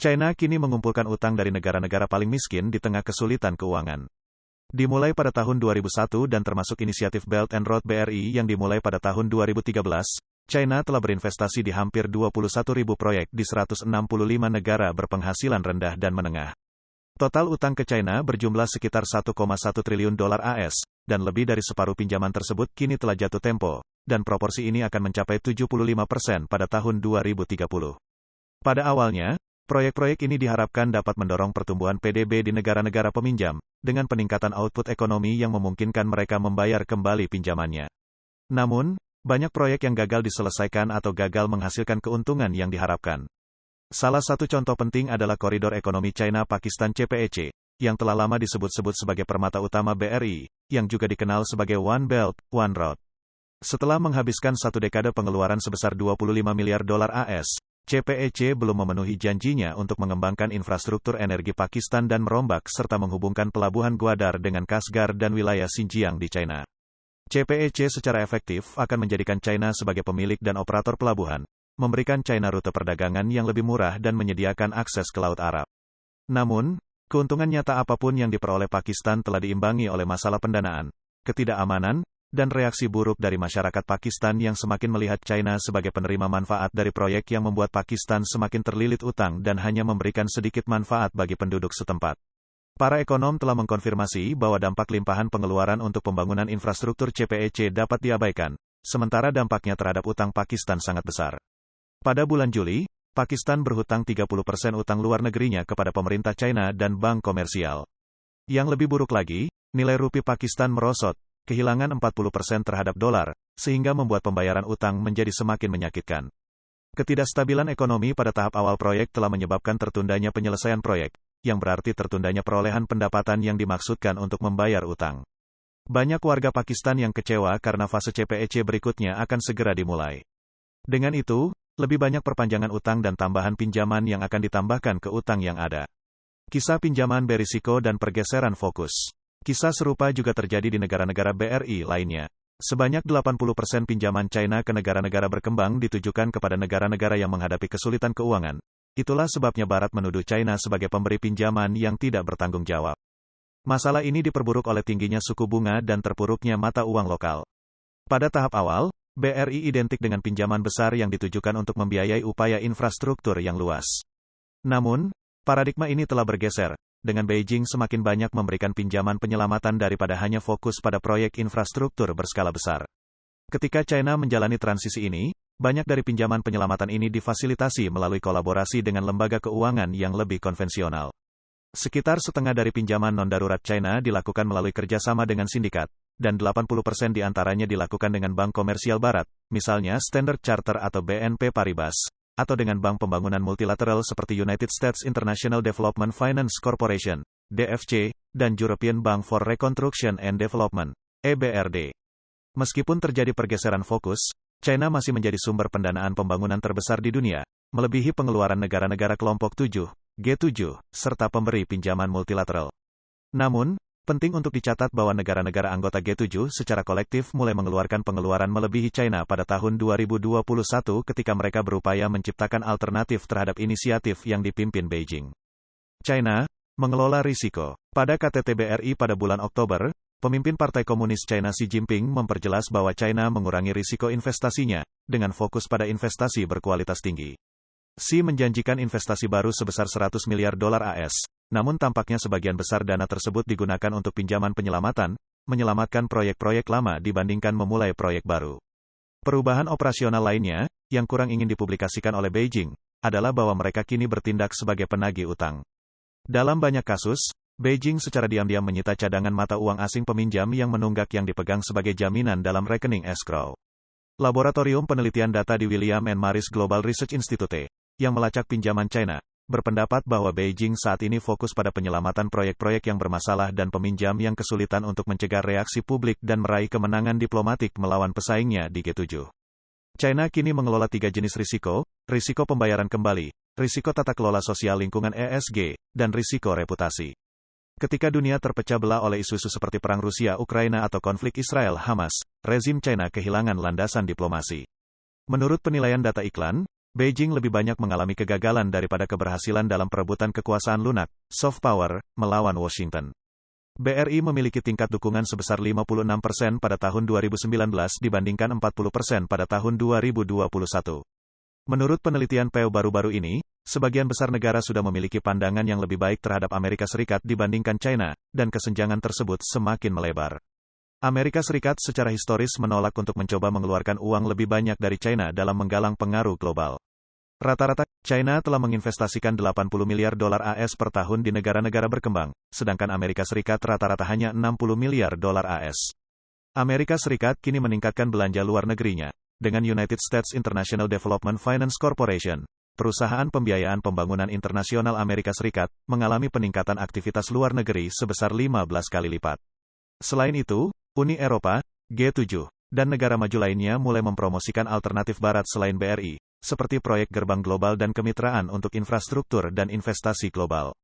China kini mengumpulkan utang dari negara-negara paling miskin di tengah kesulitan keuangan. Dimulai pada tahun 2001 dan termasuk inisiatif Belt and Road BRI yang dimulai pada tahun 2013, China telah berinvestasi di hampir 21.000 proyek di 165 negara berpenghasilan rendah dan menengah. Total utang ke China berjumlah sekitar 1,1 triliun dolar AS, dan lebih dari separuh pinjaman tersebut kini telah jatuh tempo, dan proporsi ini akan mencapai 75% pada tahun 2030. Pada awalnya, proyek-proyek ini diharapkan dapat mendorong pertumbuhan PDB di negara-negara peminjam, dengan peningkatan output ekonomi yang memungkinkan mereka membayar kembali pinjamannya. Namun, banyak proyek yang gagal diselesaikan atau gagal menghasilkan keuntungan yang diharapkan. Salah satu contoh penting adalah Koridor Ekonomi China-Pakistan CPEC, yang telah lama disebut-sebut sebagai permata utama BRI, yang juga dikenal sebagai One Belt, One Road. Setelah menghabiskan satu dekade pengeluaran sebesar 25 miliar dolar AS, CPEC belum memenuhi janjinya untuk mengembangkan infrastruktur energi Pakistan dan merombak serta menghubungkan pelabuhan Gwadar dengan Kashgar dan wilayah Xinjiang di China. CPEC secara efektif akan menjadikan China sebagai pemilik dan operator pelabuhan, memberikan China rute perdagangan yang lebih murah dan menyediakan akses ke Laut Arab. Namun, keuntungan nyata apapun yang diperoleh Pakistan telah diimbangi oleh masalah pendanaan, ketidakamanan, dan reaksi buruk dari masyarakat Pakistan yang semakin melihat China sebagai penerima manfaat dari proyek yang membuat Pakistan semakin terlilit utang dan hanya memberikan sedikit manfaat bagi penduduk setempat. Para ekonom telah mengkonfirmasi bahwa dampak limpahan pengeluaran untuk pembangunan infrastruktur CPEC dapat diabaikan, sementara dampaknya terhadap utang Pakistan sangat besar. Pada bulan Juli, Pakistan berhutang 30% utang luar negerinya kepada pemerintah China dan bank komersial. Yang lebih buruk lagi, nilai rupiah Pakistan merosot, kehilangan 40% terhadap dolar, sehingga membuat pembayaran utang menjadi semakin menyakitkan. Ketidakstabilan ekonomi pada tahap awal proyek telah menyebabkan tertundanya penyelesaian proyek, yang berarti tertundanya perolehan pendapatan yang dimaksudkan untuk membayar utang. Banyak warga Pakistan yang kecewa karena fase CPEC berikutnya akan segera dimulai. Dengan itu, lebih banyak perpanjangan utang dan tambahan pinjaman yang akan ditambahkan ke utang yang ada. Kisah pinjaman berisiko dan pergeseran fokus. Kisah serupa juga terjadi di negara-negara BRI lainnya. Sebanyak 80% pinjaman China ke negara-negara berkembang ditujukan kepada negara-negara yang menghadapi kesulitan keuangan. Itulah sebabnya Barat menuduh China sebagai pemberi pinjaman yang tidak bertanggung jawab. Masalah ini diperburuk oleh tingginya suku bunga dan terpuruknya mata uang lokal. Pada tahap awal, BRI identik dengan pinjaman besar yang ditujukan untuk membiayai upaya infrastruktur yang luas. Namun, paradigma ini telah bergeser, dengan Beijing semakin banyak memberikan pinjaman penyelamatan daripada hanya fokus pada proyek infrastruktur berskala besar. Ketika China menjalani transisi ini, banyak dari pinjaman penyelamatan ini difasilitasi melalui kolaborasi dengan lembaga keuangan yang lebih konvensional. Sekitar setengah dari pinjaman non-darurat China dilakukan melalui kerjasama dengan sindikat, dan 80% diantaranya dilakukan dengan bank komersial barat, misalnya Standard Chartered atau BNP Paribas, atau dengan bank pembangunan multilateral seperti United States International Development Finance Corporation, DFC, dan European Bank for Reconstruction and Development, EBRD. Meskipun terjadi pergeseran fokus, China masih menjadi sumber pendanaan pembangunan terbesar di dunia, melebihi pengeluaran negara-negara kelompok 7, G7, serta pemberi pinjaman multilateral. Namun, penting untuk dicatat bahwa negara-negara anggota G7 secara kolektif mulai mengeluarkan pengeluaran melebihi China pada tahun 2021 ketika mereka berupaya menciptakan alternatif terhadap inisiatif yang dipimpin Beijing. China mengelola risiko. Pada KTT BRI pada bulan Oktober, pemimpin Partai Komunis China Xi Jinping memperjelas bahwa China mengurangi risiko investasinya dengan fokus pada investasi berkualitas tinggi. Xi menjanjikan investasi baru sebesar 100 miliar dolar AS, namun tampaknya sebagian besar dana tersebut digunakan untuk pinjaman penyelamatan, menyelamatkan proyek-proyek lama dibandingkan memulai proyek baru. Perubahan operasional lainnya, yang kurang ingin dipublikasikan oleh Beijing, adalah bahwa mereka kini bertindak sebagai penagih utang. Dalam banyak kasus, Beijing secara diam-diam menyita cadangan mata uang asing peminjam yang menunggak yang dipegang sebagai jaminan dalam rekening escrow. Laboratorium Penelitian Data di William and Mary's Global Research Institute, yang melacak pinjaman China, berpendapat bahwa Beijing saat ini fokus pada penyelamatan proyek-proyek yang bermasalah dan peminjam yang kesulitan untuk mencegah reaksi publik dan meraih kemenangan diplomatik melawan pesaingnya di G7. China kini mengelola 3 jenis risiko pembayaran kembali, risiko tata kelola sosial lingkungan ESG, dan risiko reputasi. Ketika dunia terpecah belah oleh isu-isu seperti perang Rusia-Ukraina atau konflik Israel-Hamas, rezim China kehilangan landasan diplomasi. Menurut penilaian data iklan, Beijing lebih banyak mengalami kegagalan daripada keberhasilan dalam perebutan kekuasaan lunak, soft power, melawan Washington. BRI memiliki tingkat dukungan sebesar 56% pada tahun 2019 dibandingkan 40% pada tahun 2021. Menurut penelitian Pew baru-baru ini, sebagian besar negara sudah memiliki pandangan yang lebih baik terhadap Amerika Serikat dibandingkan China, dan kesenjangan tersebut semakin melebar. Amerika Serikat secara historis menolak untuk mencoba mengeluarkan uang lebih banyak dari China dalam menggalang pengaruh global. Rata-rata, China telah menginvestasikan 80 miliar dolar AS per tahun di negara-negara berkembang, sedangkan Amerika Serikat rata-rata hanya 60 miliar dolar AS. Amerika Serikat kini meningkatkan belanja luar negerinya, dengan United States International Development Finance Corporation, perusahaan pembiayaan pembangunan internasional Amerika Serikat, mengalami peningkatan aktivitas luar negeri sebesar 15 kali lipat. Selain itu, Uni Eropa, G7, dan negara maju lainnya mulai mempromosikan alternatif barat selain BRI, seperti proyek gerbang global dan kemitraan untuk infrastruktur dan investasi global.